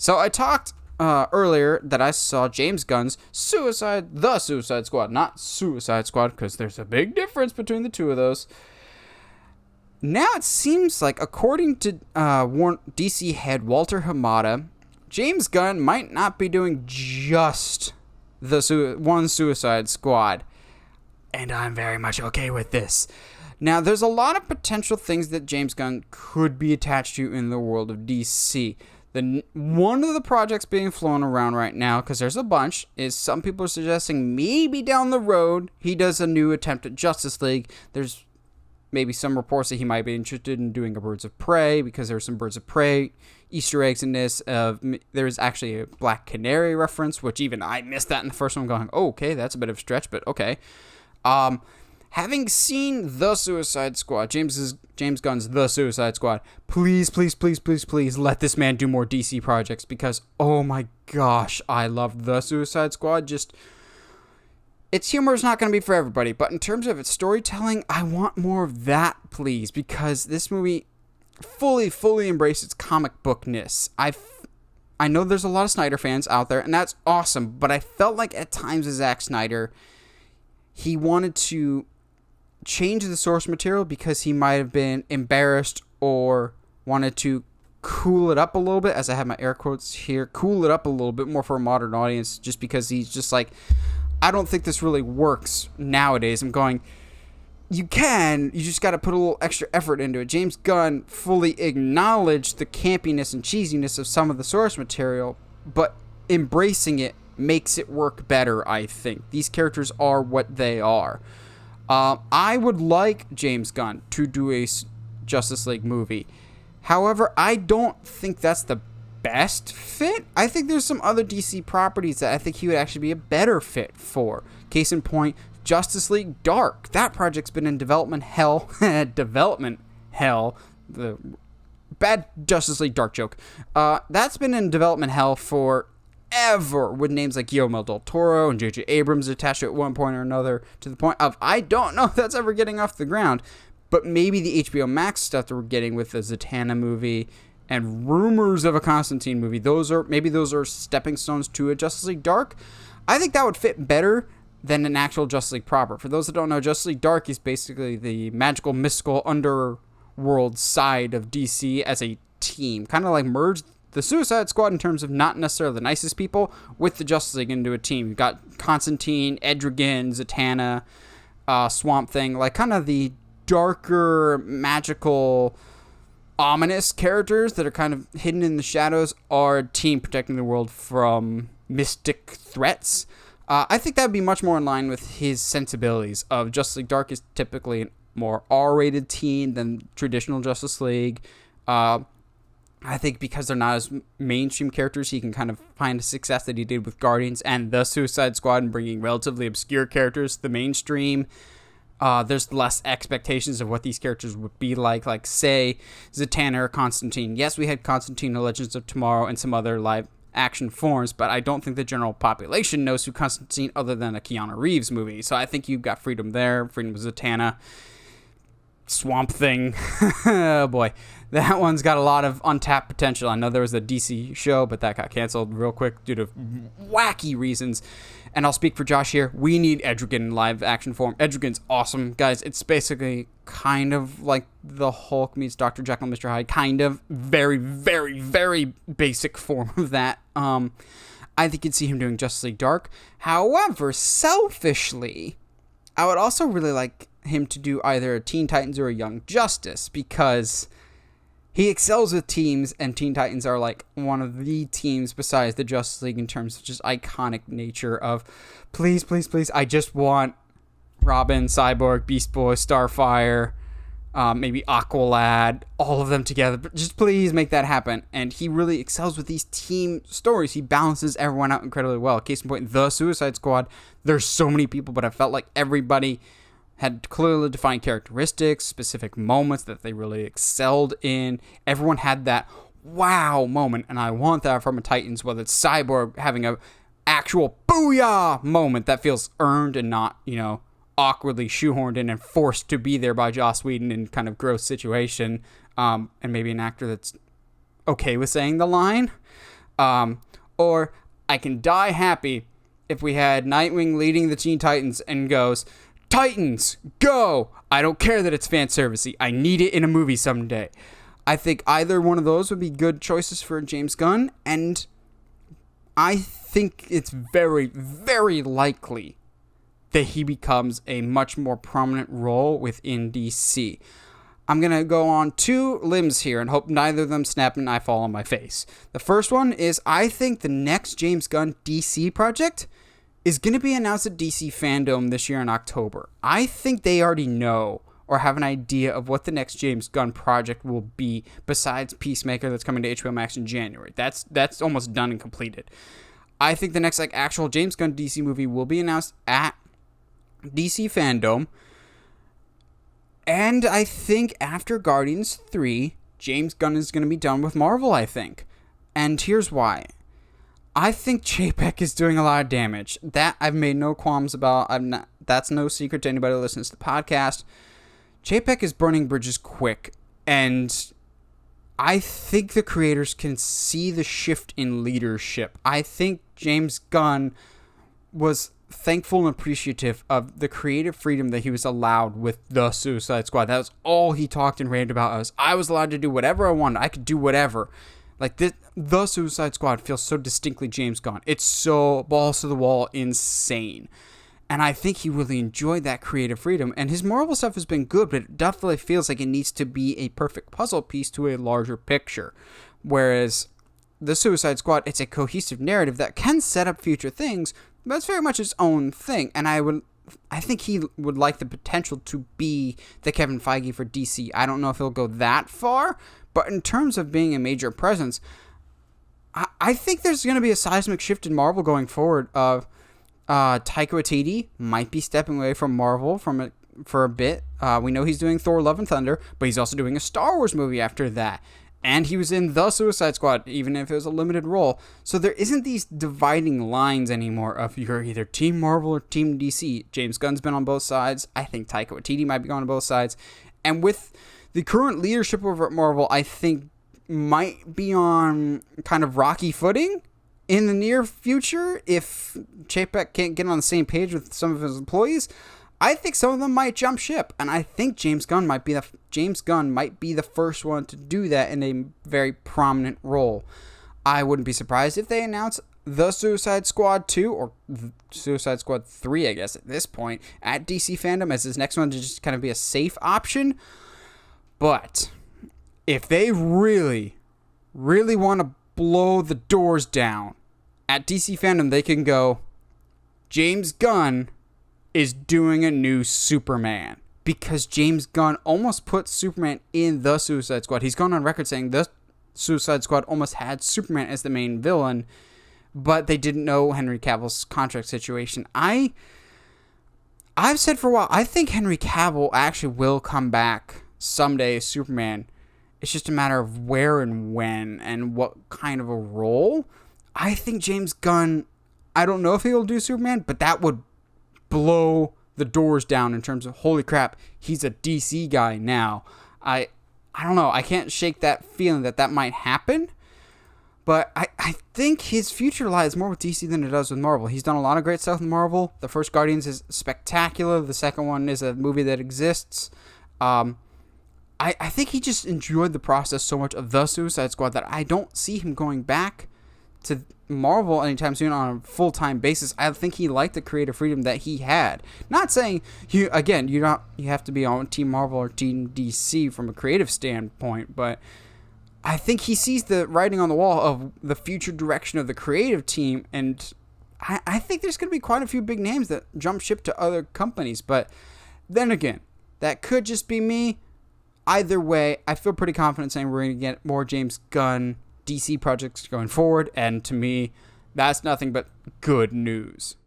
So I talked earlier that I saw James Gunn's The Suicide Squad, not Suicide Squad, because there's a big difference between the two of those. Now it seems like, according to DC head Walter Hamada, James Gunn might not be doing just the one Suicide Squad. And I'm very much okay with this. Now, there's a lot of potential things that James Gunn could be attached to in the world of DC. One of the projects being flown around right now, because there's a bunch, is some people are suggesting maybe down the road he does a new attempt at Justice League. There's maybe some reports that he might be interested in doing a Birds of Prey, because there's some Birds of Prey Easter eggs in this. There's actually a Black Canary reference, which even I missed that in the first one, going, oh, okay, that's a bit of a stretch, but okay. Having seen The Suicide Squad, James Gunn's The Suicide Squad, please let this man do more DC projects, because, oh my gosh, I love The Suicide Squad. Just, its humor is not going to be for everybody, but in terms of its storytelling, I want more of that, please, because this movie fully embraced its comic bookness. I know there's a lot of Snyder fans out there, and that's awesome, but I felt like at times with Zack Snyder, he wanted to change the source material because he might have been embarrassed or wanted to cool it up a little bit, as I have my air quotes here, cool it up a little bit more for a modern audience, just because he's just like, I don't think this really works nowadays. I'm going, you just got to put a little extra effort into it. James Gunn fully acknowledged the campiness and cheesiness of some of the source material, but embracing it makes it work better, I think. These characters are what they are. I would like James Gunn to do a Justice League movie. However, I don't think that's the best fit. I think there's some other DC properties that I think he would actually be a better fit for. Case in point, Justice League Dark. That project's been in development hell. The bad Justice League Dark joke. That's been in development hell for ever, with names like Guillermo del Toro and J.J. Abrams attached to it at one point or another, to the point of, I don't know if that's ever getting off the ground, but maybe the HBO Max stuff that we're getting with the Zatanna movie and rumors of a Constantine movie, those are stepping stones to a Justice League Dark. I think that would fit better than an actual Justice League proper. For those that don't know, Justice League Dark is basically the magical, mystical underworld side of DC as a team, kind of like merged the Suicide Squad in terms of not necessarily the nicest people with the Justice League into a team. You've got Constantine, Etrigan, Zatanna, Swamp Thing, like kind of the darker, magical, ominous characters that are kind of hidden in the shadows are a team protecting the world from mystic threats. I think that would be much more in line with his sensibilities of Justice League Dark is typically a more R-rated team than traditional Justice League. I think because they're not as mainstream characters, he can kind of find a success that he did with Guardians and the Suicide Squad and bringing relatively obscure characters to the mainstream. There's less expectations of what these characters would be like say, Zatanna or Constantine. Yes, we had Constantine, The Legends of Tomorrow, and some other live action forms, but I don't think the general population knows who Constantine other than a Keanu Reeves movie. So I think you've got freedom there, freedom of Zatanna. Swamp Thing, oh boy, that one's got a lot of untapped potential. I know there was a DC show, but that got canceled real quick due to wacky reasons. And I'll speak for Josh here. We need Etrigan in live action form. Etrigan's awesome, guys. It's basically kind of like the Hulk meets Dr. Jekyll and Mr. Hyde, kind of very, very, very basic form of that. I think you'd see him doing Justice League Dark. However, selfishly, I would also really like him to do either a Teen Titans or a Young Justice, because he excels with teams, and Teen Titans are like one of the teams besides the Justice League in terms of just iconic nature of please, I just want Robin, Cyborg, Beast Boy, Starfire, maybe Aqualad, all of them together, but just please make that happen. And he really excels with these team stories. He balances everyone out incredibly well. Case in point, the Suicide Squad, there's so many people, but I felt like everybody had clearly defined characteristics, specific moments that they really excelled in. Everyone had that wow moment, and I want that from a Titans, whether it's Cyborg having a actual booyah moment that feels earned and not, awkwardly shoehorned in and forced to be there by Joss Whedon in kind of gross situation, and maybe an actor that's okay with saying the line. Or I can die happy if we had Nightwing leading the Teen Titans and goes, Titans, go! I don't care that it's fan servicey. I need it in a movie someday. I think either one of those would be good choices for James Gunn, and I think it's very, very likely that he becomes a much more prominent role within DC. I'm going to go on 2 limbs here and hope neither of them snap and I fall on my face. The first one is I think the next James Gunn DC project is going to be announced at DC Fandom this year in October. I think they already know or have an idea of what the next James Gunn project will be besides Peacemaker that's coming to HBO Max in January. That's almost done and completed. I think the next actual James Gunn DC movie will be announced at DC Fandom. And I think after Guardians 3, James Gunn is going to be done with Marvel, I think. And here's why. I think Chapek is doing a lot of damage. That I've made no qualms about. That's no secret to anybody who listens to the podcast. Chapek is burning bridges quick. And I think the creators can see the shift in leadership. I think James Gunn was thankful and appreciative of the creative freedom that he was allowed with the Suicide Squad. That was all he talked and raved about. I was allowed to do whatever I wanted. I could do whatever. Like the Suicide Squad feels so distinctly James Gunn. It's so balls to the wall insane. And I think he really enjoyed that creative freedom. And his Marvel stuff has been good, but it definitely feels like it needs to be a perfect puzzle piece to a larger picture. Whereas the Suicide Squad, it's a cohesive narrative that can set up future things, but it's very much its own thing. And I think he would like the potential to be the Kevin Feige for DC. I don't know if he'll go that far, but in terms of being a major presence, I think there's going to be a seismic shift in Marvel going forward. Taika Waititi might be stepping away from Marvel for a bit. We know he's doing Thor: Love and Thunder, but he's also doing a Star Wars movie after that. And he was in The Suicide Squad, even if it was a limited role. So there isn't these dividing lines anymore of you're either Team Marvel or Team DC. James Gunn's been on both sides. I think Taika Waititi might be going on both sides. And with the current leadership over at Marvel, I think might be on kind of rocky footing in the near future if Chapek can't get on the same page with some of his employees. I think some of them might jump ship, and I think James Gunn might be the first one to do that in a very prominent role. I wouldn't be surprised if they announce The Suicide Squad 2 or Suicide Squad 3, I guess at this point, at DC Fandom as his next one to just kind of be a safe option. But if they really, really want to blow the doors down at DC Fandom, they can go, James Gunn is doing a new Superman, because James Gunn almost put Superman in The Suicide Squad. He's gone on record saying The Suicide Squad almost had Superman as the main villain, but they didn't know Henry Cavill's contract situation. I've said for a while, I think Henry Cavill actually will come back someday as Superman. It's just a matter of where and when and what kind of a role. I think James Gunn, I don't know if he'll do Superman, but that would blow the doors down in terms of holy crap, he's a DC guy now. I don't know. I can't shake that feeling that might happen. But I think his future lies more with DC than it does with Marvel. He's done a lot of great stuff with Marvel. The first Guardians is spectacular. The second one is a movie that exists. I think he just enjoyed the process so much of The Suicide Squad that I don't see him going back to Marvel anytime soon on a full-time basis. I think he liked the creative freedom that he had. Not saying you have to be on Team Marvel or Team DC from a creative standpoint, but I think he sees the writing on the wall of the future direction of the creative team, and I think there's going to be quite a few big names that jump ship to other companies. But then again, that could just be me. Either way, I feel pretty confident saying we're going to get more James Gunn DC projects going forward, and to me, that's nothing but good news.